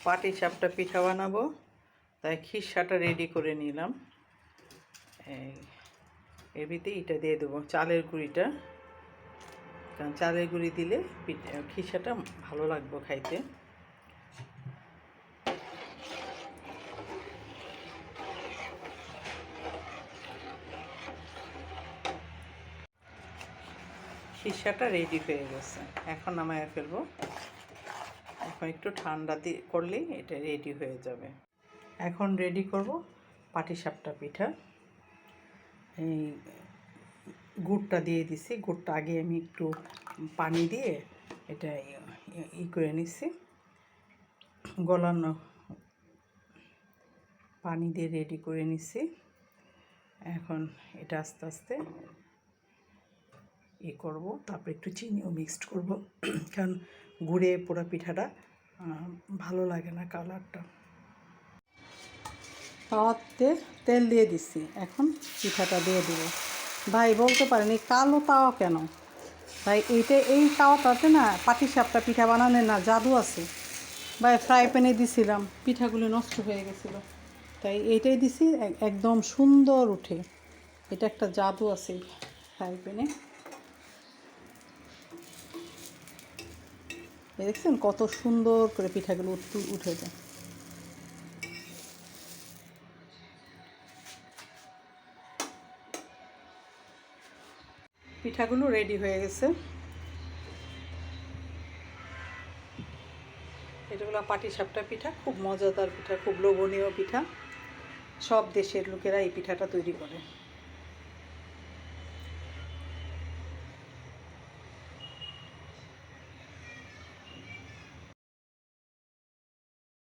পাটিসাপটা পিঠা বানাবো, তাই খিরসাটা রেডি করে নিলাম। এর ভিতরে এটা দিয়ে দেবো চালের গুঁড়িটা, কারণ চালের গুঁড়ি দিলে খিরসাটা ভালো লাগবে খাইতে। খিরসাটা রেডি হয়ে গেছে, এখন নামায় ফেলবো। এখন একটু ঠান্ডা করলেই এটা রেডি হয়ে যাবে। এখন রেডি করব পাটিসাপটা পিঠা। এই গুড়টা দিয়ে দিছি, গুড়টা আগে আমি একটু পানি দিয়ে এটা করে নিছি, গলানো পানি দিয়ে রেডি করে নিছি। এখন এটা আস্তে আস্তে করব, তারপর একটু চিনিও মিক্সড করব, কারণ গুড়ে পোড়া পিঠাটা ভালো লাগে না কালারটা। তাওয়াতে তেল দিয়ে দিচ্ছি, এখন পিঠাটা দিয়ে দেবো। ভাই বলতে পারেন এই কালো তাওয়া কেন? ভাই এই তাওয়াটাতে না পাটিসাপটা পিঠা বানানোর না জাদু আছে ভাই। ফ্রাই প্যানে দিছিলাম, পিঠাগুলো নষ্ট হয়ে গেছিলো, তাই এইটাই দিছি, একদম সুন্দর উঠে। এটা একটা জাদু আছে ফ্রাই প্যানে। দেখছেন কত সুন্দর করে পিঠাগুলো উঠে যায়। পিঠাগুলো রেডি হয়ে গেছে। এগুলো পাটিসাপটা পিঠা, খুব মজাদার পিঠা, খুব লোভনীয় পিঠা। সব দেশের লোকেরা এই পিঠাটা তৈরি করে।